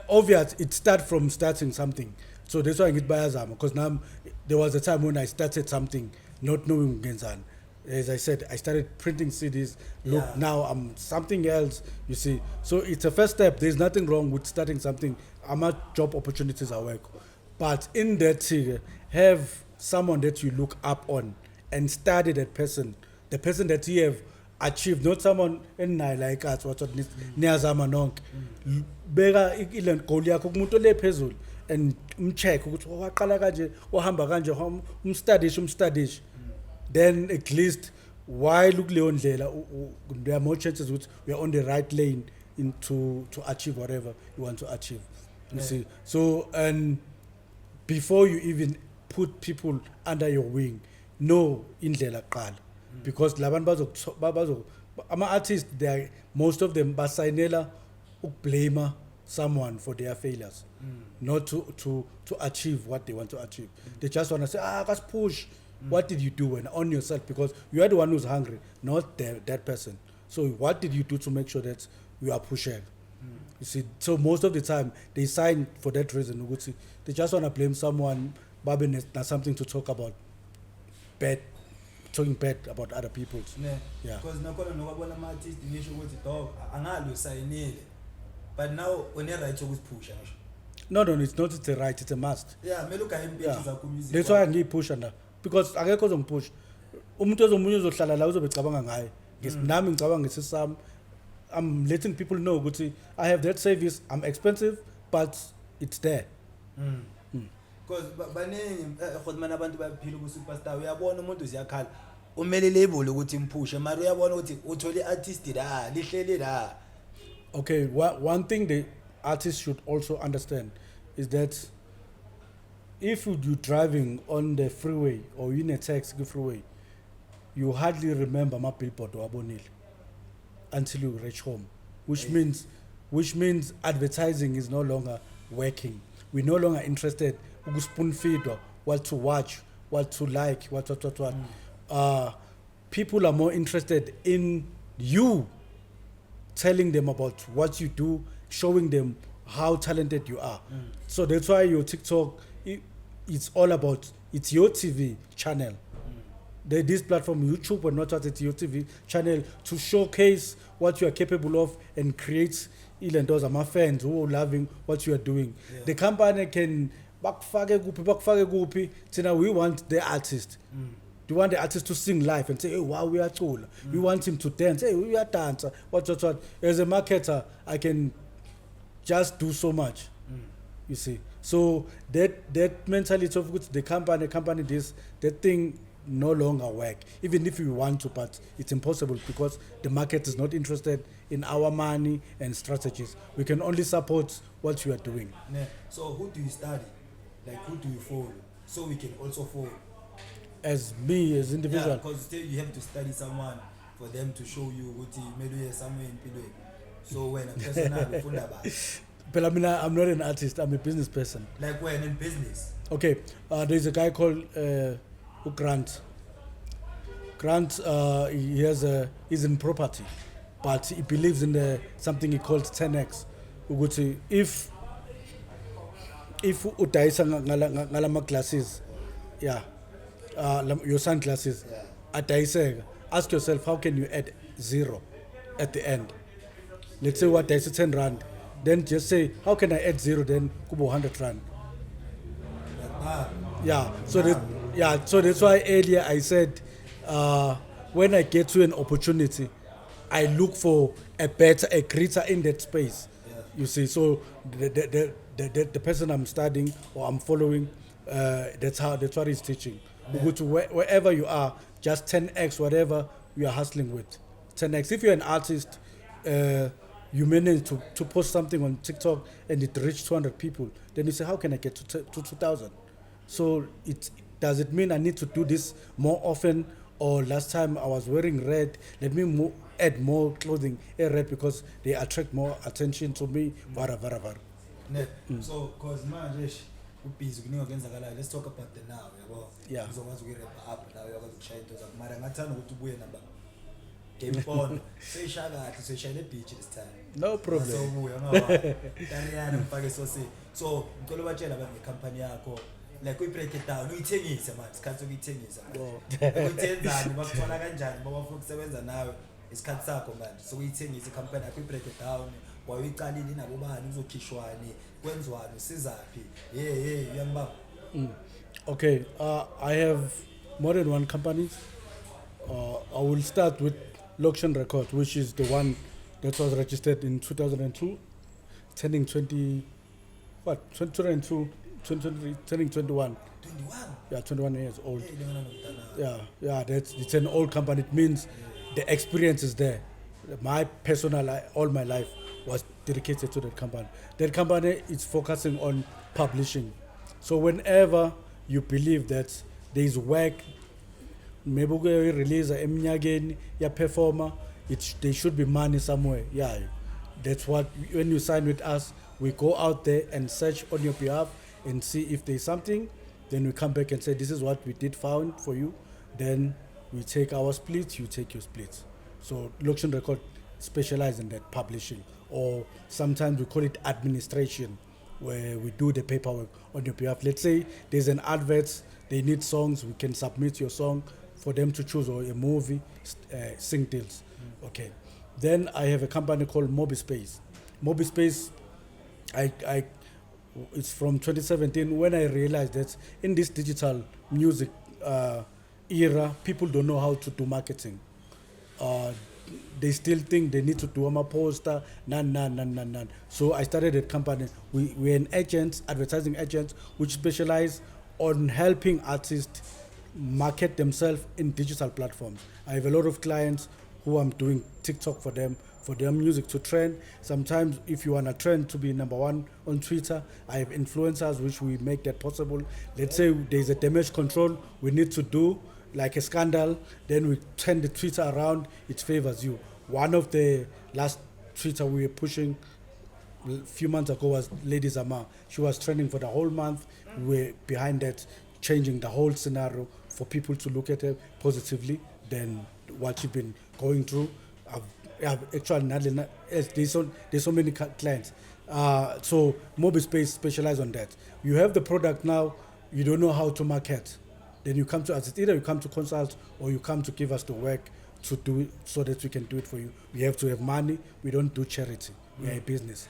obvious, it starts from starting something. So that's why I get bayazama. Because now there was a time when I started something, not knowing Genzan. As I said, I started printing CDs. Look, Yeah. now I'm something else. You see, so it's a first step. There's nothing wrong with starting something. I'm at job opportunities at work, but in that, have someone that you look up on and study that person. The person that you have achieved, not someone in like us, what niyazama nonke. Beka ile goal yakho kumuntu le phezulu and umcheck ukuthi waqala kanje, wahamba kanje, umstudish. Then at least while kuleyo ndlela there are more chances that we are on the right lane to achieve whatever you want to achieve. You see. So and before you even put people under your wing, know indlela qala. Because labantu bazo ama artists, most of them basaynela ukblame someone for their failures, not to achieve what they want to achieve. They just want to say, just push. What did you do when on yourself? Because you are the one who's hungry, not that person. So what did you do to make sure that you are pushing? You see, so most of the time they sign for that reason. They just want to blame someone. Babi has something to talk about, talking bad about other people. Yeah. Because nakhona nokubona ama artist ngisho ukuthi dog angalo sayinile. But now on your right to push. No, it's not. It's a right. It's a must. Yeah, me look at him Yeah. zakho music. That's why I need push under. Because akekho ozongipush. Umuntu ozomunye uzohlala la uzobecabanga ngaye. Nami ngicabanga ngisisami. I'm letting people know ukuthi I have that service. I'm expensive, but it's there. Because baningi khona abantu bayaphila ku superstar uyabona umuntu uziyakhala umele label ukuthi imphushe mara uyabona ukuthi uthole artist la lihlele la. Okay, one thing the artists should also understand is that if you're driving on the freeway or in a taxi freeway, you hardly remember my billboard wabonile until you reach home, which means advertising is no longer working. We're no longer interested in spoon feed what to watch, what to like, what. People are more interested in you telling them about what you do, showing them how talented you are. So that's why your TikTok, it's all about, it's your TV channel. This platform, YouTube, or not, it's your TV channel to showcase what you are capable of and create even those are my fans who are loving what you are doing. Yeah. The company can bakufake kuphi. Tina, we want the artist. We want the artist to sing live and say, hey, wow, we are cool. We want him to dance. Hey, we are dancer. What. As a marketer, I can just do so much. You see. So that mentality of which the company this, that thing no longer work. Even if we want to, but it's impossible because the market is not interested in our money and strategies. We can only support what you are doing. Yeah. So who do you study? Like who do you follow? So we can also follow. As me, as individual. Yeah, because you have to study someone for them to show you what maybe you're somewhere in Pilo. So when a person But I mean, I'm not an artist. I'm a business person. like when in business. Okay, there's a guy called Grant. Grant, he's in property, but he believes in something he calls 10x. Ukuthi if udayisa ngalama glasses, yeah, your sunglasses, adayiseka. Ask yourself, how can you add 0 at the end? Let's say what dayisa 10 rand, then just say, how can I add 0 then kubo 100 rand? Yeah, so that's why earlier I said, when I get to an opportunity, I look for a greater in that space. Yeah. You see, so the person I'm studying or I'm following, that's what he's teaching. Yeah. Go to wherever you are, just 10x whatever you are hustling with. 10x. If you're an artist, you manage to post something on TikTok and it reached 200 people, then you say, how can I get to 2,000? So does it mean I need to do this more often? Or last time I was wearing red, let me add more clothing in red because they attract more attention to me. Vara. Ne. So because manje ubhizi kuningi okwenzakalayo, let's talk about the now, yabo. Yeah. Uzokwazi ukirapha up nawe uyakwazi ukushaya into zakho. Mara ngathanda ukuthi ubuye namba game phone. Seyishaya kahle, seyishaya beach this time. No problem. So ubuye ngawa. Tariyana mfake sosi. So ngicela ubatshela abantu ngecompany yakho. Like we break it down, uyithengise manje, isikhathi sokuyithengisa manje. Uyithenzani, bakuthola kanjani, bafuna ukusebenza nawe isikhathi sakho manje. So uyithengise icompany yakho, break it down. Wayiqalile nabo bani, uzokhishwani, kwenzwani, usizaphi. Uyambamba. Okay, I have more than one company. I will start with Loction Record, which is the one that was registered in 2002, turning 2023, turning 21. 21? Yeah, 21 years old. Hey, no. Yeah, it's an old company. It means the experience is there. My personal, all my life was dedicated to that company. That company is focusing on publishing. So whenever you believe that there is work, maybe we release a eminyakeni ya performer, there should be money somewhere. Yeah, that's what, when you sign with us, we go out there and search on your behalf and see if there's something. Then we come back and say, this is what we did found for you. Then we take our split, you take your split. So Loction Record specializes in that publishing, or sometimes we call it administration, where we do the paperwork on your behalf. Let's say there's an advert, they need songs, we can submit your song for them to choose, or a movie, sing deals. Okay. Then I have a company called MobiSpace. MobiSpace, it's from 2017 when I realized that in this digital music era, people don't know how to do marketing. They still think they need to do a poster, none. So I started a company. We're an agent, advertising agent, which specialize on helping artists market themselves in digital platforms. I have a lot of clients who I'm doing TikTok for them, for their music to trend. Sometimes if you want a trend to be number one on Twitter, I have influencers which we make that possible. Let's say there's a damage control we need to do, like a scandal, then we turn the Twitter around, it favors you. One of the last Twitter we were pushing a few months ago was Lady Zama. She was trending for the whole month. We were behind that, changing the whole scenario for people to look at her positively than what she's been going through. I've actually there's so many clients. So Mobile Space specialize on that. You have the product now, you don't know how to market. Then you come to us. It's either you come to consult or you come to give us the work to do it so that we can do it for you. We have to have money. We don't do charity. We are a business.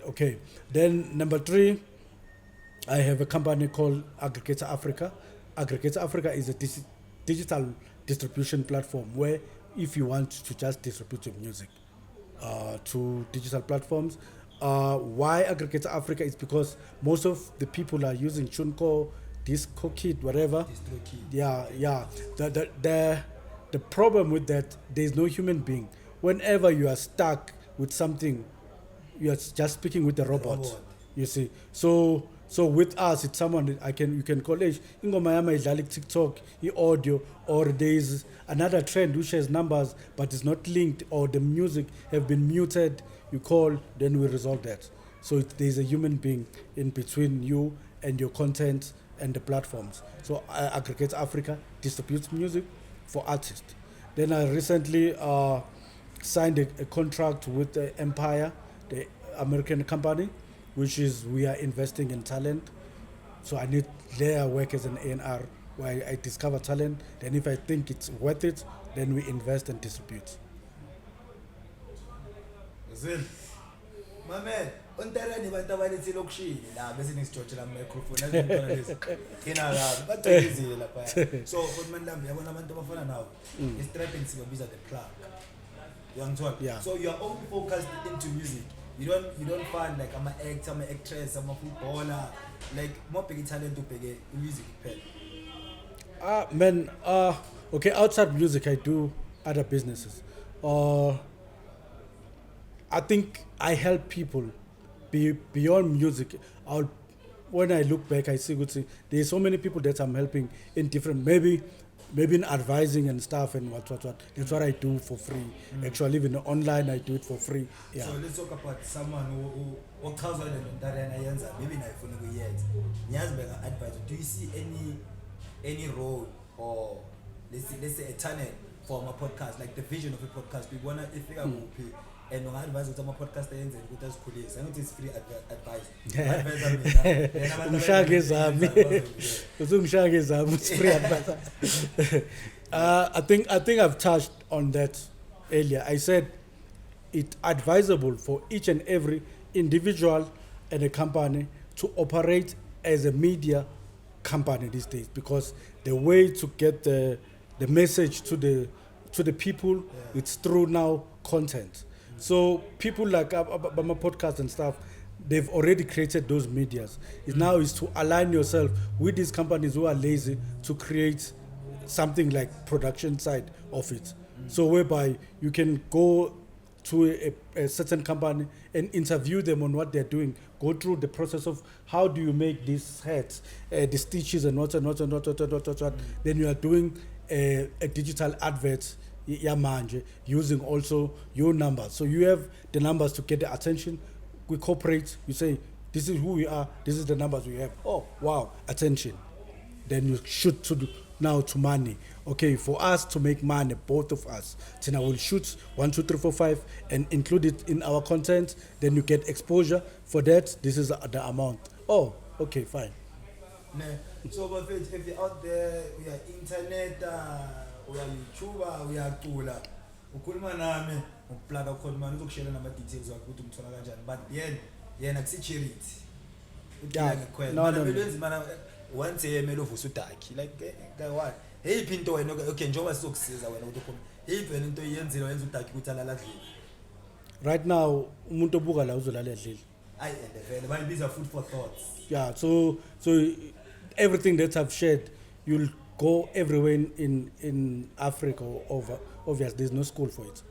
Okay. Then number 3, I have a company called Aggregator Africa. Aggregator Africa is a digital distribution platform where if you want to just distribute your music to digital platforms. Why Aggregator Africa is because most of the people are using TuneCore, DistroKid, whatever. DistroKid. Yeah. The problem with that, there's no human being. Whenever you are stuck with something, you are just speaking with the robot. You see. So with us, it's someone that you can call ingoma yami idlala TikTok, audio, or there is another trend which has numbers but is not linked, or the music have been muted. You call, then we resolve that. So there's a human being in between you and your content and the platforms. So Aggregate Africa distributes music for artists. Then I recently signed a contract with Empire, the American company, which is we are investing in talent. So I need their work as an A&R where I discover talent. Then if I think it's worth it, then we invest and distribute. Zil, my man, unterani bantu abalithi lokushini la bese ngisijojela ama microphone azintona lezi kina la bathekizile lapha. So umuntu lambe yabona abantu abafana nawo istrapping sibabiza the plug. Yeah. So you are only focused into music. You don't find like I'm an actor, I'm an actress, I'm a footballer, like more big talent to big music pen. Okay, outside music I do other businesses. I think I help people beyond music. When I look back, I see there's so many people that I'm helping in different, maybe in advising and stuff and what. That's what I do for free. Actually, even online, I do it for free. Yeah. So let's talk about someone who tells you that maybe not for yet. Advice. Do you see any role or let's say a channel for my podcast, like the vision of a podcast? We wanna if we are and no advice with my podcast ends and with us police. I know it's free advice. It's free advice. I think I've touched on that earlier. I said it's advisable for each and every individual and a company to operate as a media company these days, because the way to get the message to the people, it's through now content. So people like my podcast and stuff, they've already created those medias. It now is to align yourself with these companies who are lazy to create something like production side of it. So whereby you can go to a certain company and interview them on what they're doing, go through the process of how do you make these hats, the stitches and what. Then you are doing a digital advert using also your numbers. So you have the numbers to get the attention. We cooperate, you say, this is who we are, this is the numbers we have. Oh, wow, attention. Then you shoot to money. Okay, for us to make money, both of us, then I will shoot 1, 2, 3, 4, 5 and include it in our content. Then you get exposure for that. This is the amount. Oh, okay, fine. So, but if you're out there, we are internet, we are YouTuber, we are Kula, ukhuluma nami ukuplaka khona manje uzokushela nama details wakho ukuthi umthola kanjani, but yena akusi-charity. No. Once emele uvusa udaki like what? Eyiphi into wena okay njengoba sizokusiza wena ukuthi khona eyiphi into oyenzile wenza udaki ukuthi alala adlile. Right now umuntu obuka la uzolala edlile. And vele bayibiza food for thoughts. Yeah, so everything that I've shared, you'll go everywhere in Africa over. Obviously, there's no school for it.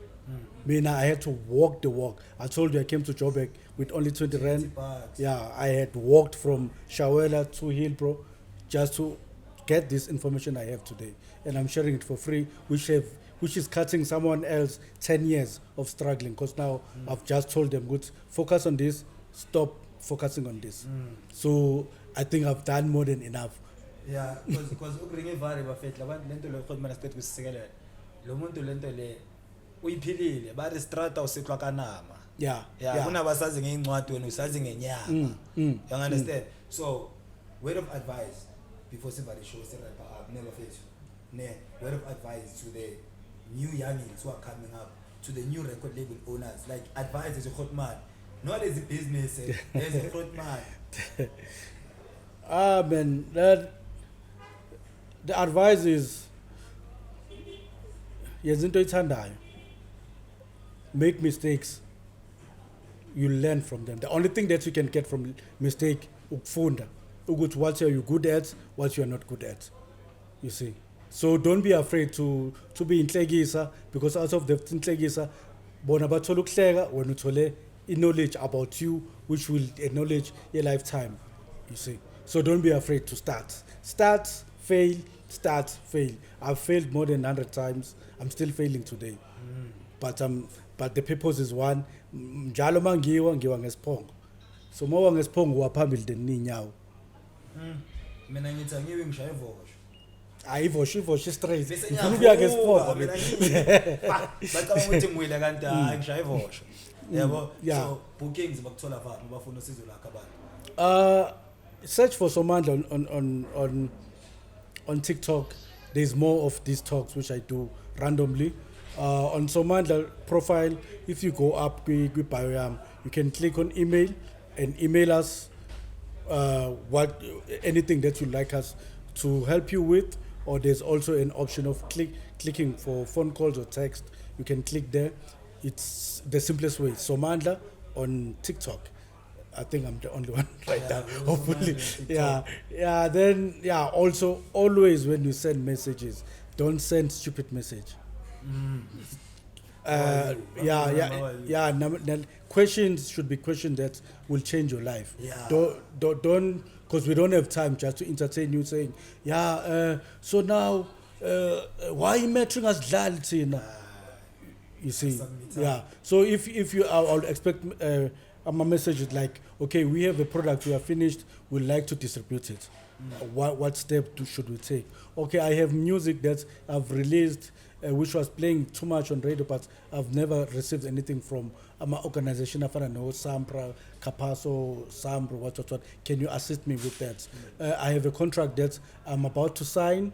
I had to walk the walk. I told you I came to Joburg with only 20 rand. Yeah, I had walked from Shawela to Hillbrow just to get this information I have today. And I'm sharing it for free, which is cutting someone else 10 years of struggling. Because now I've just told them, good, focus on this, stop focusing on this. So I think I've done more than enough. Yeah, because ukringe vare bafethu labantu lento le khona mina sicethe kusisekelela. Lo muntu lento le uyiphilile bari strata usihlwa kanama. Yeah. Yeah, kunabasazi ngeincwadi wena usazi ngenyama. You understand? So, word of advice before somebody shows the rapper up, never face. Word of advice to the new youngins who are coming up, to the new record label owners. Like advice is a hot man, not as a business, as a hot man. Man, the advice is yezinto ithandayo. Make mistakes. You learn from them. The only thing that you can get from mistake, ukufunda, ukuthi what are you good at, what you are not good at. You see. So don't be afraid to be inhlekisa, because out of the inhlekisa, bona bathola ukuhleka when uthole knowledge about you which will acknowledge your lifetime. You see. So don't be afraid to start. Start, fail, start, fail. I've failed more than 100 times. I'm still failing today. But the purpose is one. Njalo mangiwa ngesiphongo. So mawa ngesiphongo waphambili deninyawo. Mina ngithi angiwe ngishaya ivosho. Ayivosho straight. Ngifuna ukuya ngesiphongo. Bacabanga ukuthi ngwile kanti hayi ngishaya ivosho. Yabo. So bookings bakuthola phansi bafuna usizo lakho abantu. Search for Somandla on TikTok. There's more of these talks which I do randomly. On Somandla profile, if you go up with bio, you can click on email and email us anything that you'd like us to help you with. Or there's also an option of clicking for phone calls or text. You can click there. It's the simplest way. Somandla on TikTok. I think I'm the only one right now. Hopefully, Then also always when you send messages, don't send stupid message. Questions should be questions that will change your life. Don't because we don't have time just to entertain you saying, so now why you measuring us dlali? You see, So if you, I'll expect a message is like, okay, we have a product, we are finished, we'd like to distribute it. What step should we take? Okay, I have music that I've released, which was playing too much on radio, but I've never received anything from my organization. I know Sampra, Capasso, Sambro, what. Can you assist me with that? I have a contract that I'm about to sign,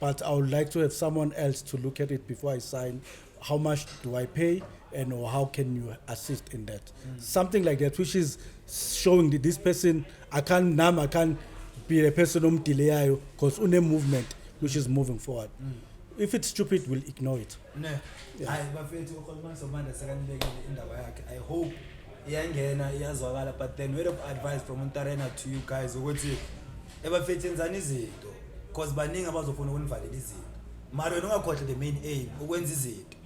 but I would like to have someone else to look at it before I sign. How much do I pay? And or how can you assist in that? Something like that, which is showing that this person, I can't be a person delay because une movement which is moving forward. If it's stupid, we'll ignore it. I hope iyangena iyazwakala, but then word of advice from Untarena to you guys ukuthi ebafethenzana izinto because baningi abazofuna ukunivalela izinto. Mara wena ungakhohle the main aim ukwenza izinto.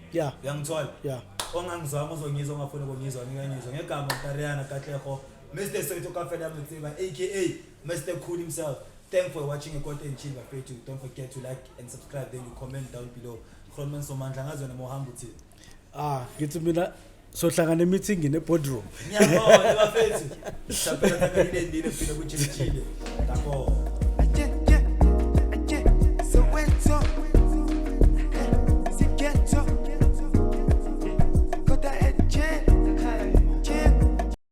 Uyangithola? Ongangizwanga uzongizwa ongafuna ukungizwa ngingangizwa ngegama Untarena Katlego. Mr. Soweto Kafela Mutsiba aka Mr. Cool himself. Thanks for watching a Kota and Chill. Don't forget to like and subscribe, then you comment down below. Khuluma Somandla ngazo nemohamba uthi. Ngithi mina so hlangana meeting in a boardroom. Ngiyabona bafethu. Saphela takalile ndile phela kuchile. Ngakho